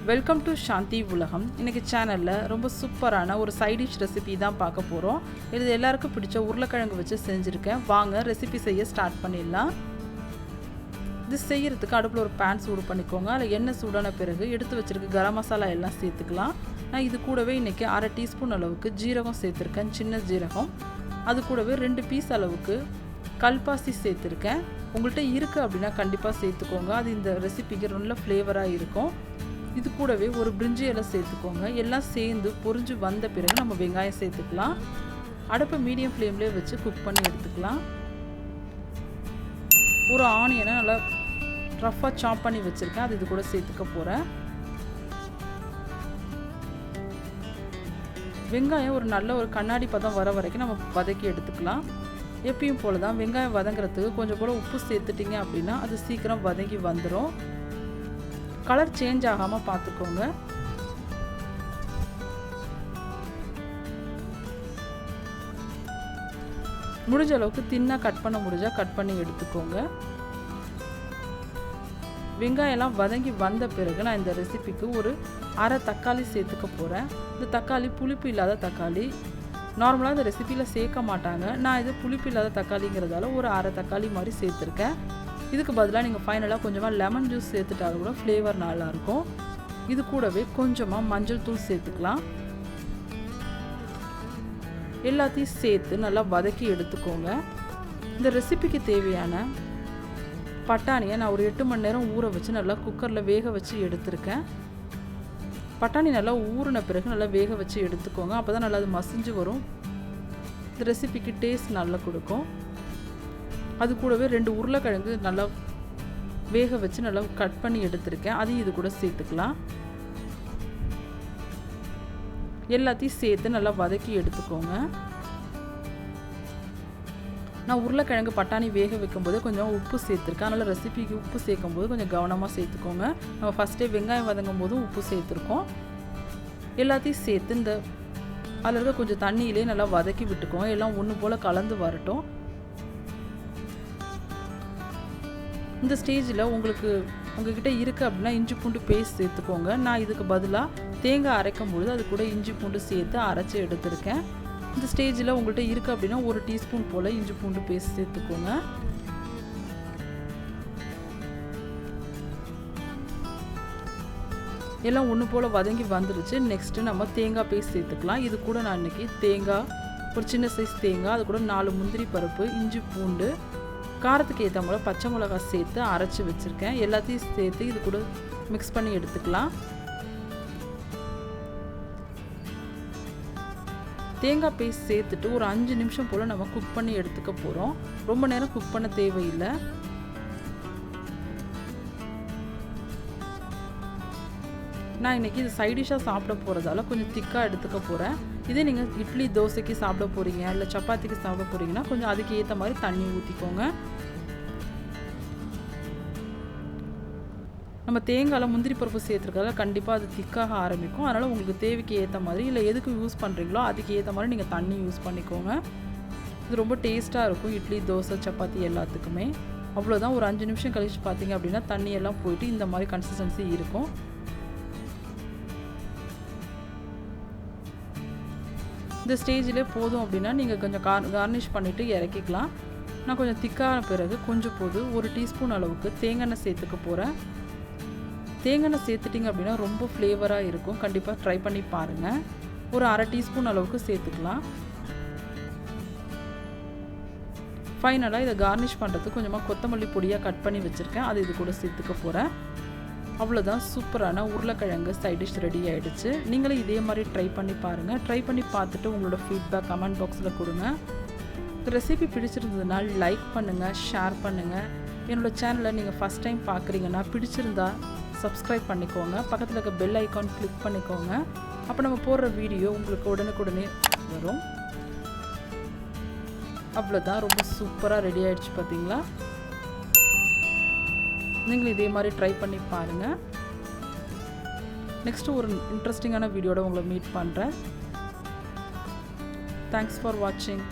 Welcome to சாந்தி உலகம். இன்றைக்கி சேனலில் ரொம்ப சூப்பரான ஒரு சைட் டிஷ் ரெசிபி தான் பார்க்க போகிறோம். இது எல்லாருக்கும் பிடிச்ச உருளைக்கிழங்கு வச்சு செஞ்சுருக்கேன். வாங்க ரெசிபி செய்ய ஸ்டார்ட் பண்ணிடலாம். இது செய்கிறதுக்கு அடுப்பில் ஒரு பேன் சூடு பண்ணிக்கோங்க. அதில் எண்ணெய் சூடான பிறகு எடுத்து வச்சுருக்க கரம் மசாலா எல்லாம் சேர்த்துக்கலாம். நான் இது கூடவே இன்றைக்கி 1/2 டீஸ்பூன் அளவுக்கு ஜீரகம் சேர்த்துருக்கேன், சின்ன ஜீரகம். அது கூடவே 2 பீஸ் அளவுக்கு கல்பாசி சேர்த்துருக்கேன். உங்கள்கிட்ட இருக்குது அப்படின்னா கண்டிப்பாக சேர்த்துக்கோங்க. அது இந்த ரெசிபிக்கு நல்ல ஃப்ளேவராக இருக்கும். இது கூடவே ஒரு பிரிஞ்சி இலை சேர்த்துக்கோங்க. எல்லாம் சேர்ந்து பொரிஞ்சு வந்த பிறகு நம்ம வெங்காயம் சேர்த்துக்கலாம். அடுப்பை மீடியம் ஃப்ளேம்லேயே வச்சு குக் பண்ணி எடுத்துக்கலாம். ஒரு ஆனியனை நல்லா ரஃப்பாக சாப் பண்ணி வச்சுருக்கேன், அது இது கூட சேர்த்துக்க போகிறேன். வெங்காயம் ஒரு நல்ல ஒரு கண்ணாடி பதம் வர வரைக்கும் நம்ம வதக்கி எடுத்துக்கலாம். எப்பயும் போல தான் வெங்காயம் வதங்குறதுக்கு கொஞ்சம் போல் உப்பு சேர்த்துட்டிங்க அப்படின்னா அது சீக்கிரம் வதங்கி வந்துடும். கலர் சேஞ்ச் ஆகாமல் பார்த்துக்கோங்க. முடிஞ்ச அளவுக்கு தின்னா கட் பண்ண முடிஞ்சால் கட் பண்ணி எடுத்துக்கோங்க. வெங்காயம்லாம் வதங்கி வந்த பிறகு நான் இந்த ரெசிபிக்கு ஒரு 1/2 தக்காளி சேர்த்துக்க போகிறேன். இந்த தக்காளி புளிப்பு இல்லாத தக்காளி. நார்மலாக இந்த ரெசிபியில் சேர்க்க மாட்டாங்க. நான் இது புளிப்பு இல்லாத தக்காளிங்கிறதால ஒரு 1/2 தக்காளி மாதிரி சேர்த்துருக்கேன். இதுக்கு பதிலாக நீங்கள் ஃபைனலாக கொஞ்சமாக லெமன் ஜூஸ் சேர்த்துட்டாலும் கூட ஃப்ளேவர் நல்லாயிருக்கும். இது கூடவே கொஞ்சமாக மஞ்சள் தூள் சேர்த்துக்கலாம். எல்லாத்தையும் சேர்த்து நல்லா வதக்கி எடுத்துக்கோங்க. இந்த ரெசிபிக்கு தேவையான பட்டாணியை நான் ஒரு 8 மணி நேரம் ஊற வச்சு நல்லா குக்கரில் வேக வச்சு எடுத்திருக்கேன். பட்டாணி நல்லா ஊறின பிறகு நல்லா வேக வச்சு எடுத்துக்கோங்க. அப்போ தான் நல்லா அது மசிஞ்சு வரும். இந்த ரெசிபிக்கு டேஸ்ட் நல்லா கொடுக்கும். அது கூடவே 2 உருளைக்கிழங்கு நல்லா வேக வச்சு நல்லா கட் பண்ணி எடுத்திருக்கேன், அதையும் இது கூட சேர்த்துக்கலாம். எல்லாத்தையும் சேர்த்து நல்லா வதக்கி எடுத்துக்கோங்க. நான் உருளைக்கிழங்கு பட்டாணி வேக வைக்கும்போது கொஞ்சம் உப்பு சேர்த்துருக்கேன். அதனால் ரெசிபிக்கு உப்பு சேர்க்கும்போது கொஞ்சம் கவனமாக சேர்த்துக்கோங்க. நம்ம ஃபஸ்ட்டே வெங்காயம் வதங்கும் போதும் உப்பு சேர்த்துருக்கோம். எல்லாத்தையும் சேர்த்து இந்த அதில் இருக்க கொஞ்சம் தண்ணியிலே நல்லா வதக்கி விட்டுக்கோங்க. எல்லாம் ஒன்று போல் கலந்து வரட்டும். இந்த ஸ்டேஜில் உங்ககிட்ட இருக்குது அப்படின்னா இஞ்சி பூண்டு பேஸ்ட் சேர்த்துக்கோங்க. நான் இதுக்கு பதிலாக தேங்காய் அரைக்கும் பொழுது அது கூட இஞ்சி பூண்டு சேர்த்து அரைச்சி எடுத்துருக்கேன். இந்த ஸ்டேஜில் உங்கள்கிட்ட இருக்குது அப்படின்னா 1 டீஸ்பூன் போல் இஞ்சி பூண்டு பேஸ்ட் சேர்த்துக்கோங்க. எல்லாம் ஒன்று போல் வதங்கி வந்துருச்சு. நெக்ஸ்ட்டு நம்ம தேங்காய் பேஸ்ட் சேர்த்துக்கலாம். இது கூட நான் இன்றைக்கி தேங்காய், ஒரு சின்ன சைஸ் தேங்காய், அது கூட 4 முந்திரி பருப்பு, இஞ்சி பூண்டு, காரத்துக்கு ஏற்ற மாதிரி பச்சை மிளகாய் சேர்த்து அரைச்சி வச்சுருக்கேன். எல்லாத்தையும் சேர்த்து இது கூட மிக்ஸ் பண்ணி எடுத்துக்கலாம். தேங்காய் பேஸ்ட் சேர்த்துட்டு ஒரு 5 நிமிஷம் போல் நம்ம குக் பண்ணி எடுத்துக்க போகிறோம். ரொம்ப நேரம் குக் பண்ண தேவையில்லை. நான் இன்றைக்கி இது சைடிஷாக சாப்பிட போகிறதால கொஞ்சம் திக்காக எடுத்துக்க போகிறேன். இதே நீங்கள் இட்லி தோசைக்கு சாப்பிட போகிறீங்க இல்லை சப்பாத்திக்கு சாப்பிட போகிறீங்கன்னா கொஞ்சம் அதுக்கு ஏற்ற மாதிரி தண்ணி ஊற்றிக்கோங்க. நம்ம தேங்காயில் முந்திரி பருப்பு சேர்த்துருக்கதால கண்டிப்பாக அது திக்காக ஆரம்பிக்கும். அதனால் உங்களுக்கு தேவைக்கு ஏற்ற மாதிரி இல்லை எதுக்கு யூஸ் பண்ணுறீங்களோ அதுக்கு ஏற்ற மாதிரி நீங்கள் தண்ணி யூஸ் பண்ணிக்கோங்க. இது ரொம்ப டேஸ்ட்டாக இருக்கும் இட்லி தோசை சப்பாத்தி எல்லாத்துக்குமே. அவ்வளோதான். ஒரு 5 நிமிஷம் கழிச்சு பார்த்தீங்க அப்படின்னா தண்ணியெல்லாம் போயிட்டு இந்த மாதிரி கன்சிஸ்டன்சி இருக்கும். இந்த ஸ்டேஜிலே போதும் அப்படின்னா நீங்கள் கொஞ்சம் கார்னிஷ் பண்ணிவிட்டு இறக்கிக்கலாம். நான் கொஞ்சம் திக்கான பிறகு கொஞ்சம் போது 1 டீஸ்பூன் அளவுக்கு தேங்காய் சேர்த்துக்க போகிறேன். தேங்காய் சேர்த்துட்டிங்க அப்படின்னா ரொம்ப ஃப்ளேவராக இருக்கும். கண்டிப்பாக ட்ரை பண்ணி பாருங்கள். ஒரு 1/2 டீஸ்பூன் அளவுக்கு சேர்த்துக்கலாம். ஃபைனலாக இதை கார்னிஷ் பண்ணுறதுக்கு கொஞ்சமாக கொத்தமல்லி பொடியாக கட் பண்ணி வச்சுருக்கேன், அது இது கூட சேர்த்துக்க போகிறேன். அவ்வளோதான். சூப்பரான உருளைக்கிழங்கு சைட் டிஷ் ரெடி ஆகிடுச்சு. நீங்களும் இதே மாதிரி ட்ரை பண்ணி பாருங்கள். ட்ரை பண்ணி பார்த்துட்டு உங்களோட ஃபீட்பேக் கமெண்ட் பாக்ஸில் கொடுங்க. இந்த ரெசிபி பிடிச்சிருந்ததுனா லைக் பண்ணுங்கள், ஷேர் பண்ணுங்கள். என்னோடய சேனலை நீங்கள் ஃபஸ்ட் டைம் பார்க்குறீங்கன்னா பிடிச்சிருந்தா சப்ஸ்கிரைப் பண்ணிக்கோங்க. பக்கத்தில் இருக்க பெல் ஐக்கான் கிளிக் பண்ணிக்கோங்க. அப்போ நம்ம போடுற வீடியோ உங்களுக்கு உடனுக்குடனே வரும். அவ்வளோதான். ரொம்ப சூப்பராக ரெடி ஆகிடுச்சு பார்த்தீங்களா? நீங்களும் இதே மாதிரி ட்ரை பண்ணி பாருங்கள். நெக்ஸ்ட்டு ஒரு இன்ட்ரெஸ்டிங்கான வீடியோட உங்களை மீட் பண்ணுறேன். தேங்க்ஸ் ஃபார் வாட்சிங்.